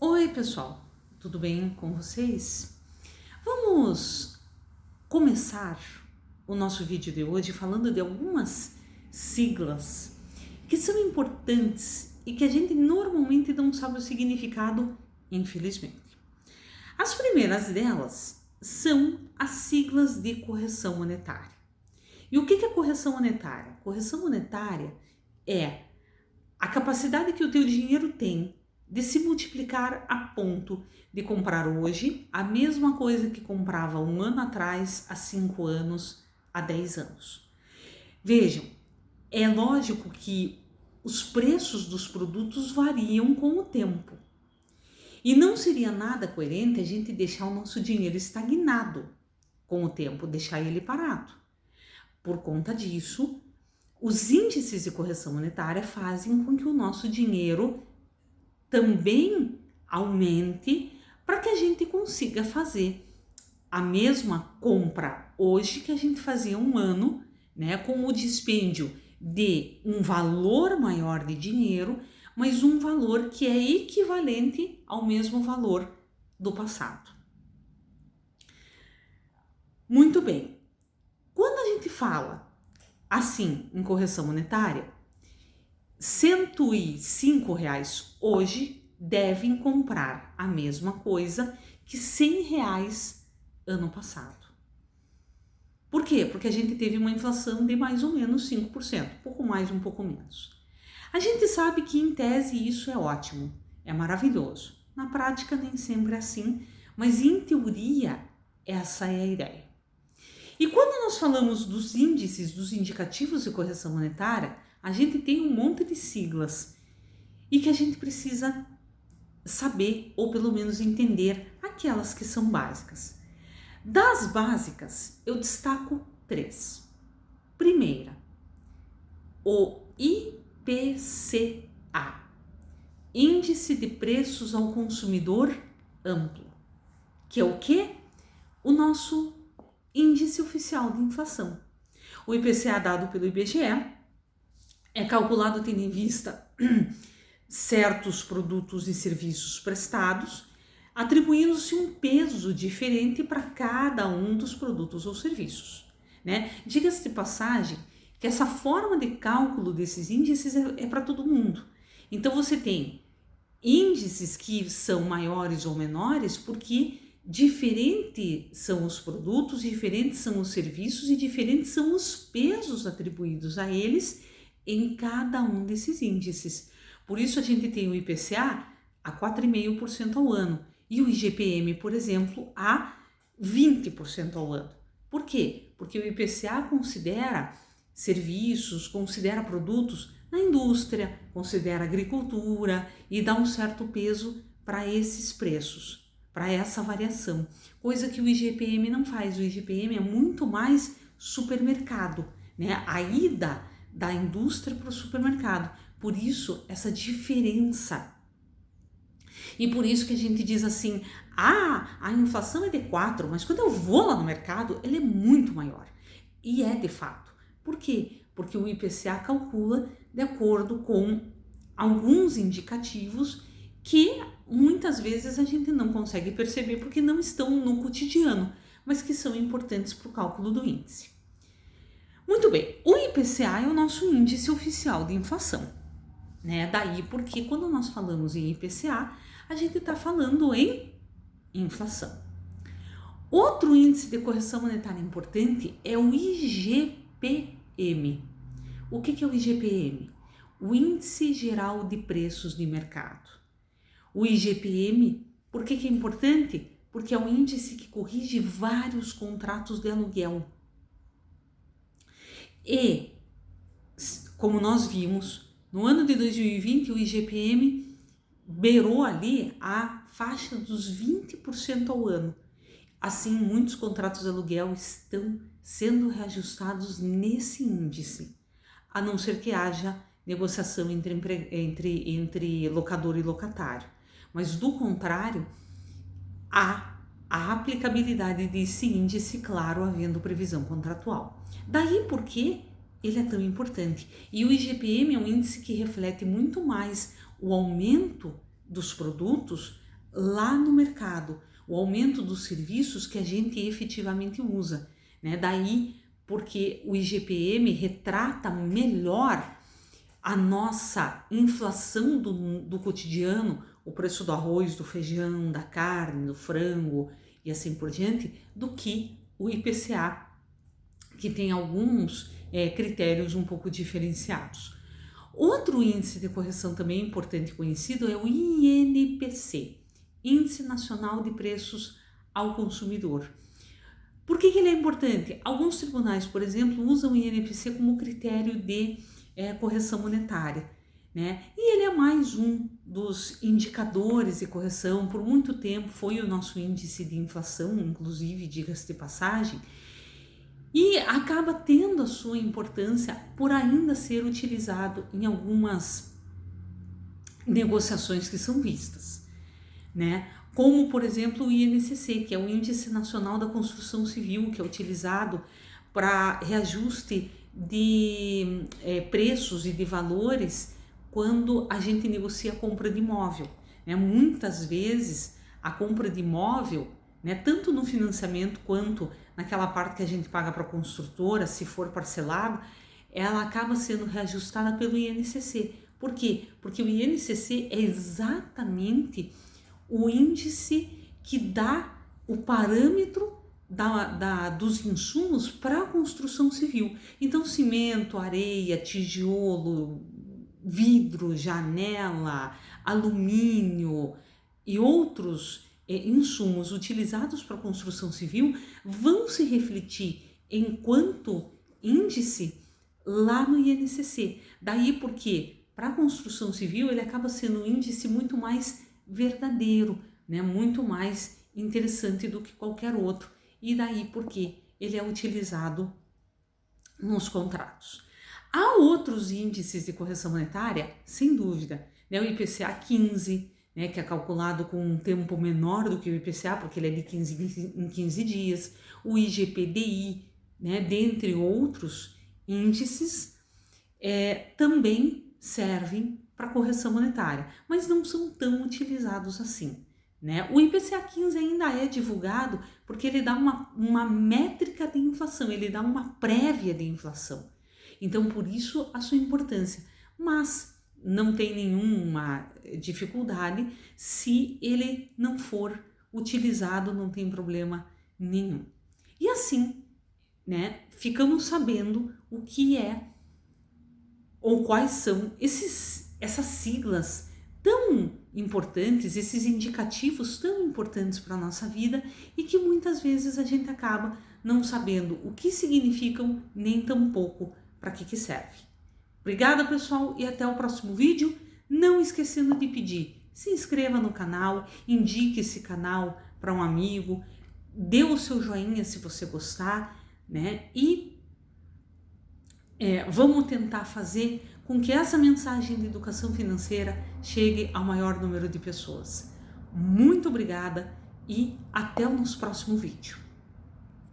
Oi, pessoal, tudo bem com vocês? Vamos começar o nosso vídeo de hoje falando de algumas siglas que são importantes e que a gente normalmente não sabe o significado, infelizmente. As primeiras delas são as siglas de correção monetária. E o que é correção monetária? Correção monetária é a capacidade que o teu dinheiro tem de se multiplicar a ponto de comprar hoje a mesma coisa que comprava um ano atrás, há 5 anos, há 10 anos. Vejam, é lógico que os preços dos produtos variam com o tempo. E não seria nada coerente a gente deixar o nosso dinheiro estagnado com o tempo, deixar ele parado. Por conta disso, os índices de correção monetária fazem com que o nosso dinheiro também aumente para que a gente consiga fazer a mesma compra hoje que a gente fazia um ano, né, com o dispêndio de um valor maior de dinheiro, mas um valor que é equivalente ao mesmo valor do passado. Muito bem. Quando a gente fala assim em correção monetária, R$105 hoje devem comprar a mesma coisa que R$100 ano passado. Por quê? Porque a gente teve uma inflação de mais ou menos 5%, um pouco mais, um pouco menos. A gente sabe que em tese isso é ótimo, é maravilhoso. Na prática nem sempre é assim, mas em teoria essa é a ideia. E quando nós falamos dos índices, dos indicativos de correção monetária, a gente tem um monte de siglas e que a gente precisa saber, ou pelo menos entender, aquelas que são básicas. Das básicas, eu destaco 3. Primeira, o IPCA, Índice de Preços ao Consumidor Amplo, que é o quê? O nosso índice oficial de inflação. O IPCA dado pelo IBGE é calculado tendo em vista certos produtos e serviços prestados, atribuindo-se um peso diferente para cada um dos produtos ou serviços, né? Diga-se de passagem que essa forma de cálculo desses índices é para todo mundo. Então você tem índices que são maiores ou menores porque diferentes são os produtos, diferentes são os serviços e diferentes são os pesos atribuídos a eles em cada um desses índices. Por isso a gente tem o IPCA a 4,5% ao ano e o IGPM, por exemplo, a 20% ao ano. Por quê? Porque o IPCA considera serviços, considera produtos na indústria, considera agricultura e dá um certo peso para esses preços, para essa variação, coisa que o IGPM não faz. O IGPM é muito mais supermercado, né? A ida da indústria para o supermercado. Por isso, essa diferença. E por isso que a gente diz assim, a inflação é de 4, mas quando eu vou lá no mercado, ela é muito maior. E é de fato. Por quê? Porque o IPCA calcula de acordo com alguns indicativos que muitas vezes a gente não consegue perceber porque não estão no cotidiano, mas que são importantes para o cálculo do índice. Muito bem, o IPCA é o nosso índice oficial de inflação, né? Daí porque quando nós falamos em IPCA, a gente está falando em inflação. Outro índice de correção monetária importante é o IGPM. O que é o IGPM? O Índice Geral de Preços de Mercado. O IGPM, por que é importante? Porque é um índice que corrige vários contratos de aluguel. E, como nós vimos, no ano de 2020 o IGPM beirou ali a faixa dos 20% ao ano. Assim, muitos contratos de aluguel estão sendo reajustados nesse índice, a não ser que haja negociação entre locador e locatário. Mas, do contrário, há a aplicabilidade desse índice, claro, havendo previsão contratual. Daí porque ele é tão importante. E o IGPM é um índice que reflete muito mais o aumento dos produtos lá no mercado, o aumento dos serviços que a gente efetivamente usa, né? Daí porque o IGPM retrata melhor a nossa inflação do cotidiano, o preço do arroz, do feijão, da carne, do frango e assim por diante, do que o IPCA, que tem alguns critérios um pouco diferenciados. Outro índice de correção também importante e conhecido é o INPC, Índice Nacional de Preços ao Consumidor. Por que ele é importante? Alguns tribunais, por exemplo, usam o INPC como critério de correção monetária, né? E ele é mais um dos indicadores de correção. Por muito tempo foi o nosso índice de inflação, inclusive, diga-se de passagem, e acaba tendo a sua importância por ainda ser utilizado em algumas negociações que são vistas, né? Como, por exemplo, o INCC, que é o Índice Nacional da Construção Civil, que é utilizado para reajuste de preços e de valores quando a gente negocia a compra de imóvel, né? Muitas vezes a compra de imóvel, né, tanto no financiamento quanto naquela parte que a gente paga para a construtora, se for parcelado, ela acaba sendo reajustada pelo INCC. Por quê? Porque o INCC é exatamente o índice que dá o parâmetro dos insumos para a construção civil. Então, cimento, areia, tijolo, vidro, janela, alumínio e outros insumos utilizados para a construção civil vão se refletir enquanto índice lá no INCC. Daí porque para a construção civil ele acaba sendo um índice muito mais verdadeiro, né? Muito mais interessante do que qualquer outro. E daí porque ele é utilizado nos contratos. Há outros índices de correção monetária, sem dúvida, né? O IPCA 15, né, que é calculado com um tempo menor do que o IPCA, porque ele é de 15 em 15 dias, o IGPDI, né, dentre outros índices, também servem para correção monetária, mas não são tão utilizados assim, né? O IPCA 15 ainda é divulgado porque ele dá uma métrica de inflação, ele dá uma prévia de inflação. Então, por isso a sua importância, mas não tem nenhuma dificuldade se ele não for utilizado, não tem problema nenhum. E assim, né, ficamos sabendo o que é ou quais são essas siglas tão importantes, esses indicativos tão importantes para a nossa vida e que muitas vezes a gente acaba não sabendo o que significam, nem tampouco para que serve. Obrigada, pessoal, e até o próximo vídeo. Não esquecendo de pedir, se inscreva no canal, indique esse canal para um amigo, dê o seu joinha se você gostar, né? E vamos tentar fazer com que essa mensagem de educação financeira chegue ao maior número de pessoas. Muito obrigada e até o nosso próximo vídeo.